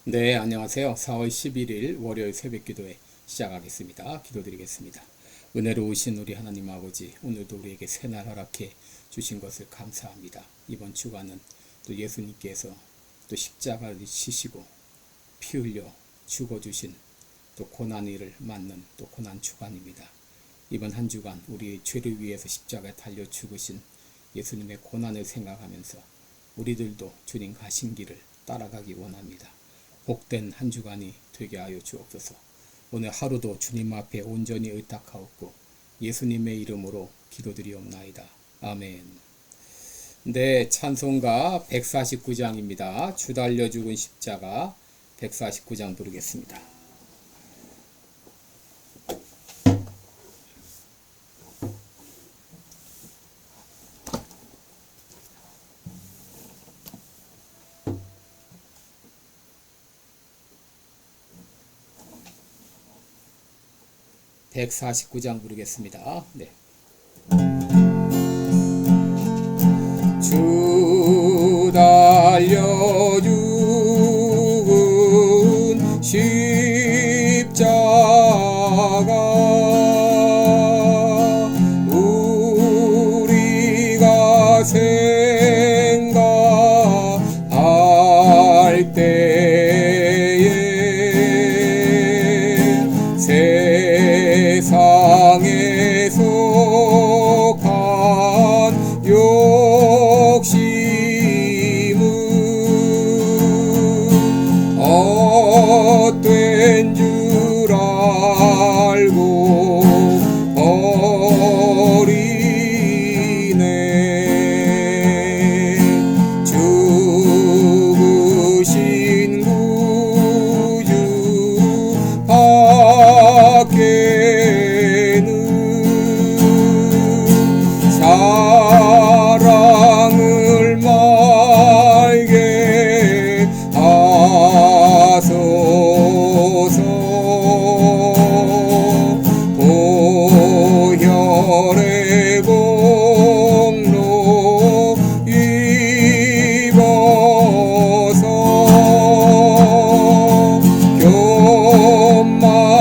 네, 안녕하세요. 4월 11일 월요일 새벽 기도회 시작하겠습니다. 기도드리겠습니다. 은혜로우신 우리 하나님 아버지, 오늘도 우리에게 새날 허락해 주신 것을 감사합니다. 이번 주간은 또 예수님께서 또 십자가를 지시고 피 흘려 죽어주신 또 고난을 맞는 또 고난 주간입니다. 이번 한 주간 우리의 죄를 위해서 십자가에 달려 죽으신 예수님의 고난을 생각하면서 우리들도 주님 가신 길을 따라가기 원합니다. 복된 한 주간이 되게 하여 주옵소서. 오늘 하루도 주님 앞에 온전히 의탁하옵고 예수님의 이름으로 기도드리옵나이다. 아멘. 네, 찬송가 149장입니다. 주 달려 죽은 십자가 149장 부르겠습니다. (149장) 부르겠습니다. 네. 주 달려 죽은 십자가 우리가 생각할 때에 세상에 속한 욕심은 헛된 줄 알고 버리네. 죽으신 구주 밖에는 사랑을 말게 하소서. 보혈의 공로 입어서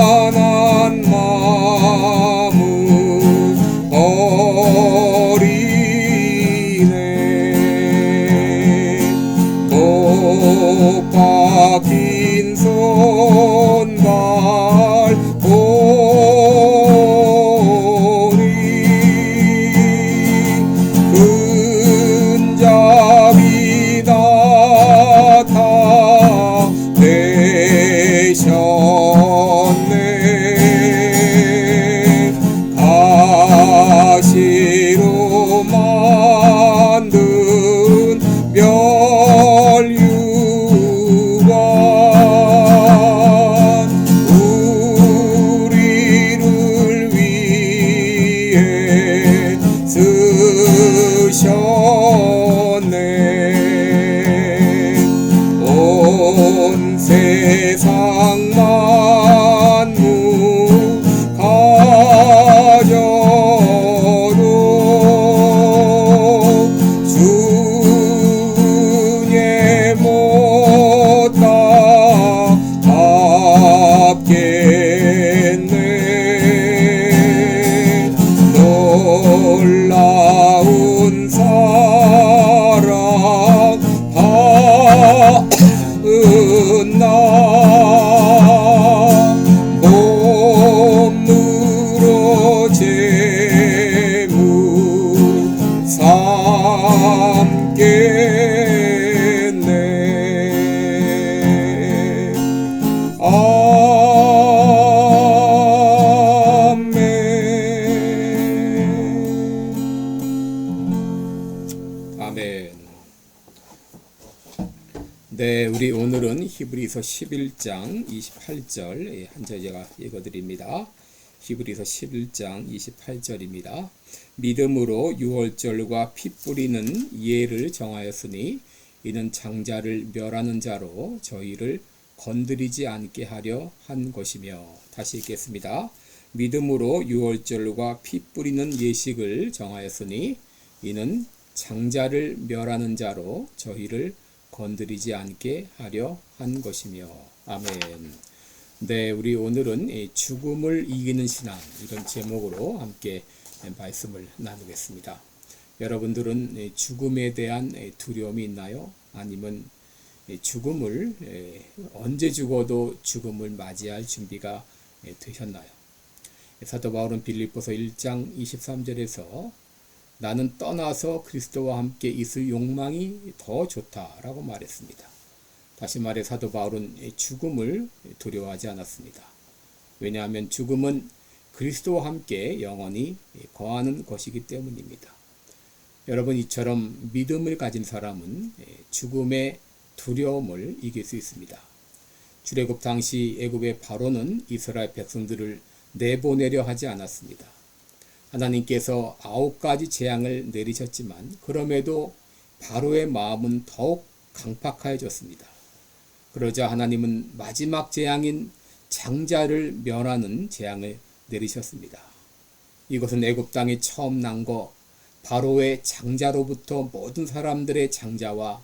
교만한 마음을 버리네. 못 박힌 손발 보리 근잡이 나타내셨네. 가시로 만든 멸류관 우리를 위해 쓰셨네. 온 세상 만물 가져도 주님 못 갚겠네. 놀라운 사랑 받은나 몸으로 재물 삼겠네. 아멘. 네, 우리 오늘은 히브리서 11장 28절 한 절 제가 읽어드립니다. 히브리서 11장 28절입니다. 믿음으로 유월절과 피 뿌리는 예를 정하였으니 이는 장자를 멸하는 자로 저희를 건드리지 않게 하려 한 것이며. 다시 읽겠습니다. 믿음으로 유월절과 피 뿌리는 예식을 정하였으니 이는 장자를 멸하는 자로 저희를 건드리지 않게 하려 한 것이며. 아멘. 네, 우리 오늘은 이 죽음을 이기는 신앙, 이런 제목으로 함께 말씀을 나누겠습니다. 여러분들은 이 죽음에 대한 두려움이 있나요? 아니면 이 죽음을 언제 죽어도 죽음을 맞이할 준비가 되셨나요? 사도 바울은 빌립보서 1장 23절에서 나는 떠나서 그리스도와 함께 있을 욕망이 더 좋다라고 말했습니다. 다시 말해 사도 바울은 죽음을 두려워하지 않았습니다. 왜냐하면 죽음은 그리스도와 함께 영원히 거하는 것이기 때문입니다. 여러분, 이처럼 믿음을 가진 사람은 죽음의 두려움을 이길 수 있습니다. 출애굽 당시 애굽의 바로는 이스라엘 백성들을 내보내려 하지 않았습니다. 하나님께서 9가지 재앙을 내리셨지만 그럼에도 바로의 마음은 더욱 강팍해졌습니다. 그러자 하나님은 마지막 재앙인 장자를 멸하는 재앙을 내리셨습니다. 이것은 애굽 땅에 처음 난 것, 바로의 장자로부터 모든 사람들의 장자와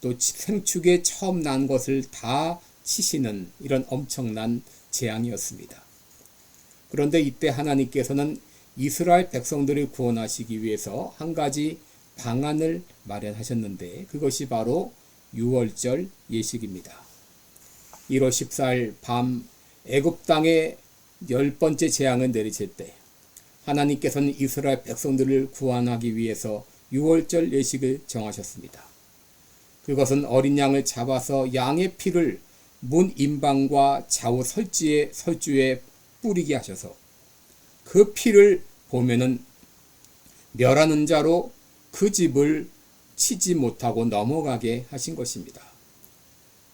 또 생축에 처음 난 것을 다 치시는 이런 엄청난 재앙이었습니다. 그런데 이때 하나님께서는 이스라엘 백성들을 구원하시기 위해서 한 가지 방안을 마련하셨는데 그것이 바로 유월절 예식입니다. 1월 14일 밤 애굽 땅에 10번째 재앙을 내리실 때 하나님께서는 이스라엘 백성들을 구원하기 위해서 유월절 예식을 정하셨습니다. 그것은 어린 양을 잡아서 양의 피를 문 임방과 좌우 설주에 뿌리게 하셔서 그 피를 보면은 멸하는 자로 그 집을 치지 못하고 넘어가게 하신 것입니다.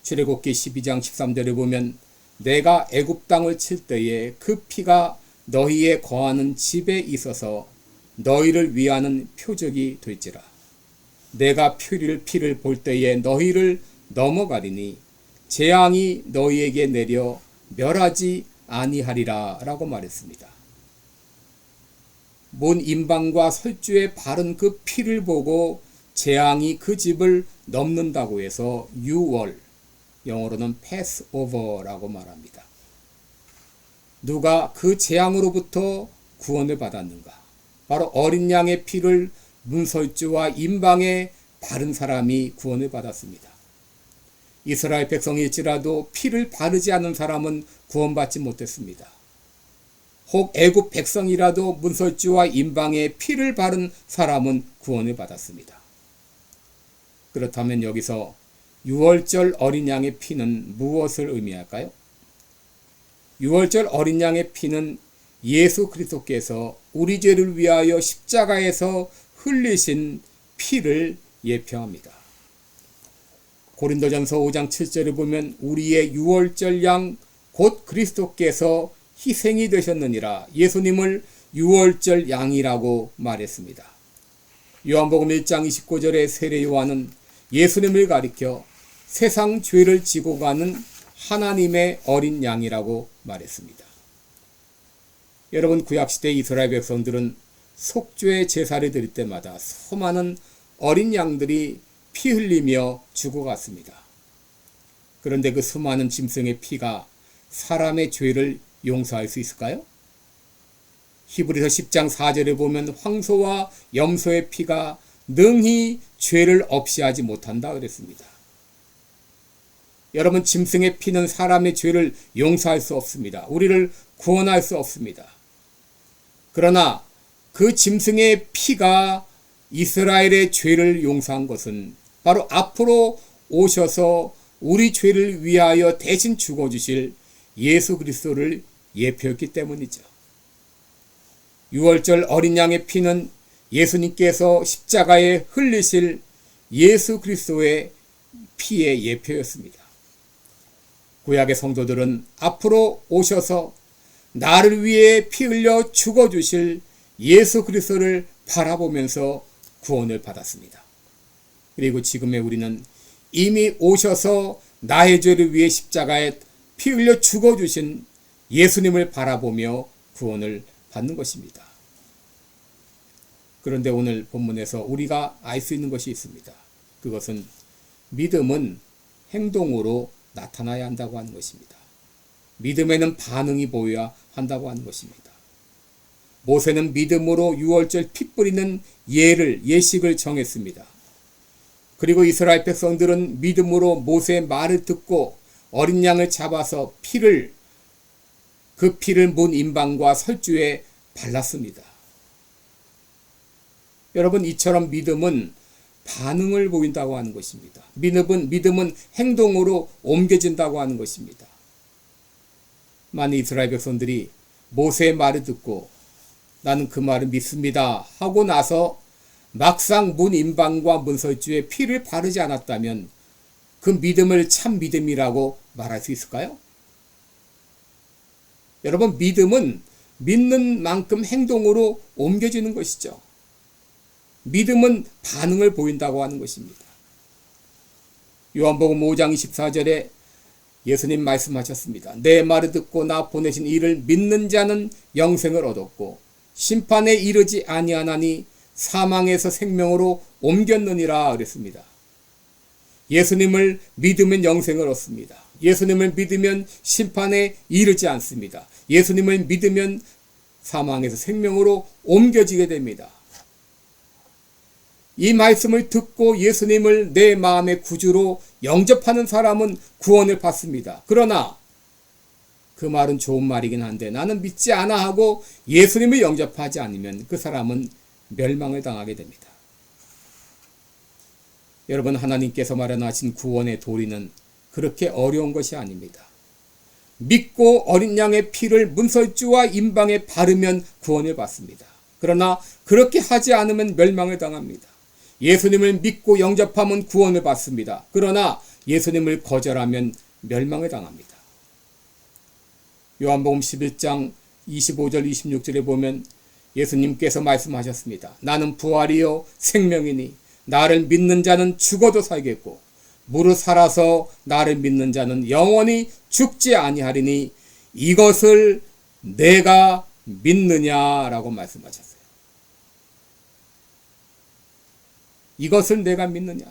출애굽기 12장 13절에 보면 내가 애굽 땅을 칠 때에 그 피가 너희의 거하는 집에 있어서 너희를 위하는 표적이 될지라. 내가 피를 볼 때에 너희를 넘어가리니 재앙이 너희에게 내려 멸하지 아니하리라 라고 말했습니다. 문 임방과 설주에 바른 그 피를 보고 재앙이 그 집을 넘는다고 해서 유월, 영어로는 패스오버라고 말합니다. 누가 그 재앙으로부터 구원을 받았는가? 바로 어린 양의 피를 문설주와 임방에 바른 사람이 구원을 받았습니다. 이스라엘 백성일지라도 피를 바르지 않은 사람은 구원받지 못했습니다. 혹 애굽 백성이라도 문설주와 임방에 피를 바른 사람은 구원을 받았습니다. 그렇다면 여기서 유월절 어린 양의 피는 무엇을 의미할까요? 유월절 어린 양의 피는 예수 그리스도께서 우리 죄를 위하여 십자가에서 흘리신 피를 예표합니다. 고린도전서 5장 7절에 보면 우리의 유월절 양 곧 그리스도께서 희생이 되셨느니라. 예수님을 유월절 양이라고 말했습니다. 요한복음 1장 29절의 세례 요한은 예수님을 가리켜 세상 죄를 지고 가는 하나님의 어린 양이라고 말했습니다. 여러분, 구약시대 이스라엘 백성들은 속죄 제사를 드릴 때마다 수많은 어린 양들이 피 흘리며 죽어갔습니다. 그런데 그 수많은 짐승의 피가 사람의 죄를 용서할 수 있을까요? 히브리서 10장 4절에 보면 황소와 염소의 피가 능히 죄를 없이 하지 못한다 그랬습니다. 여러분, 짐승의 피는 사람의 죄를 용서할 수 없습니다. 우리를 구원할 수 없습니다. 그러나 그 짐승의 피가 이스라엘의 죄를 용서한 것은 바로 앞으로 오셔서 우리 죄를 위하여 대신 죽어주실 예수 그리스도를 예표했기 때문이죠. 유월절 어린 양의 피는 예수님께서 십자가에 흘리실 예수 그리스도의 피의 예표였습니다. 구약의 성도들은 앞으로 오셔서 나를 위해 피 흘려 죽어주실 예수 그리스도를 바라보면서 구원을 받았습니다. 그리고 지금의 우리는 이미 오셔서 나의 죄를 위해 십자가에 피 흘려 죽어주신 예수님을 바라보며 구원을 받는 것입니다. 그런데 오늘 본문에서 우리가 알 수 있는 것이 있습니다. 그것은 믿음은 행동으로 나타나야 한다고 하는 것입니다. 믿음에는 반응이 보여야 한다고 하는 것입니다. 모세는 믿음으로 유월절 피 뿌리는 예식을 정했습니다. 그리고 이스라엘 백성들은 믿음으로 모세의 말을 듣고 어린 양을 잡아서 그 피를 문 임방과 설주에 발랐습니다. 여러분, 이처럼 믿음은 반응을 보인다고 하는 것입니다. 믿음은 행동으로 옮겨진다고 하는 것입니다. 만일 이스라엘 백성들이 모세의 말을 듣고 나는 그 말을 믿습니다 하고 나서 막상 문 임방과 문 설주에 피를 바르지 않았다면 그 믿음을 참 믿음이라고 말할 수 있을까요? 여러분, 믿음은 믿는 만큼 행동으로 옮겨지는 것이죠. 믿음은 반응을 보인다고 하는 것입니다. 요한복음 5장 24절에 예수님 말씀하셨습니다. 내 말을 듣고 나 보내신 이를 믿는 자는 영생을 얻었고 심판에 이르지 아니하나니 사망에서 생명으로 옮겼느니라 그랬습니다. 예수님을 믿으면 영생을 얻습니다. 예수님을 믿으면 심판에 이르지 않습니다. 예수님을 믿으면 사망에서 생명으로 옮겨지게 됩니다. 이 말씀을 듣고 예수님을 내 마음의 구주로 영접하는 사람은 구원을 받습니다. 그러나 그 말은 좋은 말이긴 한데 나는 믿지 않아 하고 예수님을 영접하지 않으면 그 사람은 멸망을 당하게 됩니다. 여러분, 하나님께서 마련하신 구원의 도리는 그렇게 어려운 것이 아닙니다. 믿고 어린 양의 피를 문설주와 임방에 바르면 구원을 받습니다. 그러나 그렇게 하지 않으면 멸망을 당합니다. 예수님을 믿고 영접하면 구원을 받습니다. 그러나 예수님을 거절하면 멸망을 당합니다. 요한복음 11장 25절 26절에 보면 예수님께서 말씀하셨습니다. 나는 부활이요 생명이니 나를 믿는 자는 죽어도 살겠고 무릇 살아서 나를 믿는 자는 영원히 죽지 아니하리니 이것을 내가 믿느냐라고 말씀하셨어요. 이것을 내가 믿느냐.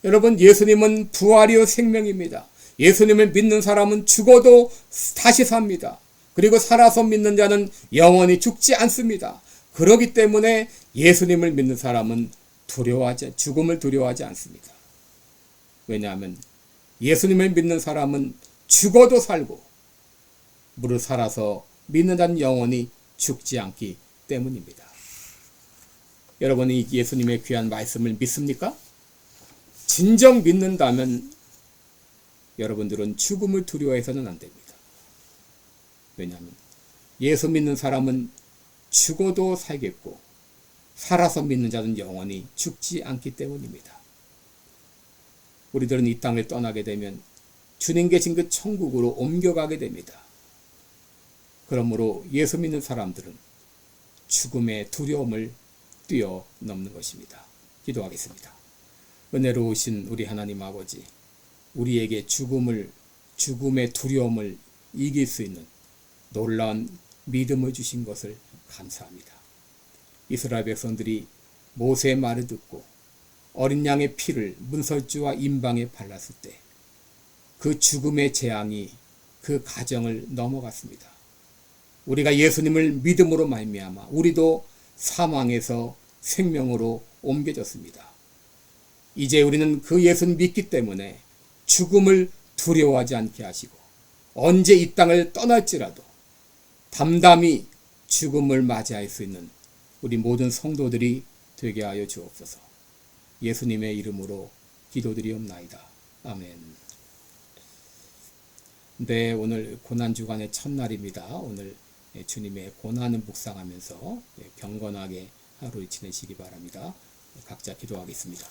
여러분, 예수님은 부활이요 생명입니다. 예수님을 믿는 사람은 죽어도 다시 삽니다. 그리고 살아서 믿는 자는 영원히 죽지 않습니다. 그렇기 때문에 예수님을 믿는 사람은 죽음을 두려워하지 않습니다. 왜냐하면 예수님을 믿는 사람은 죽어도 살고 무릇 살아서 믿는 자는 영원히 죽지 않기 때문입니다. 여러분이 예수님의 귀한 말씀을 믿습니까? 진정 믿는다면 여러분들은 죽음을 두려워해서는 안 됩니다. 왜냐하면 예수 믿는 사람은 죽어도 살겠고 살아서 믿는 자는 영원히 죽지 않기 때문입니다. 우리들은 이 땅을 떠나게 되면 주님 계신 그 천국으로 옮겨가게 됩니다. 그러므로 예수 믿는 사람들은 죽음의 두려움을 뛰어넘는 것입니다. 기도하겠습니다. 은혜로우신 우리 하나님 아버지, 우리에게 죽음의 두려움을 이길 수 있는 놀라운 믿음을 주신 것을 감사합니다. 이스라엘 백성들이 모세의 말을 듣고 어린 양의 피를 문설주와 임방에 발랐을 때 그 죽음의 재앙이 그 가정을 넘어갔습니다. 우리가 예수님을 믿음으로 말미암아 우리도 사망에서 생명으로 옮겨졌습니다. 이제 우리는 그 예수를 믿기 때문에 죽음을 두려워하지 않게 하시고 언제 이 땅을 떠날지라도 담담히 죽음을 맞이할 수 있는 우리 모든 성도들이 되게 하여 주옵소서. 예수님의 이름으로 기도드리옵나이다. 아멘. 네, 오늘 고난주간의 첫날입니다. 오늘 주님의 고난을 묵상하면서 경건하게 하루를 지내시기 바랍니다. 각자 기도하겠습니다.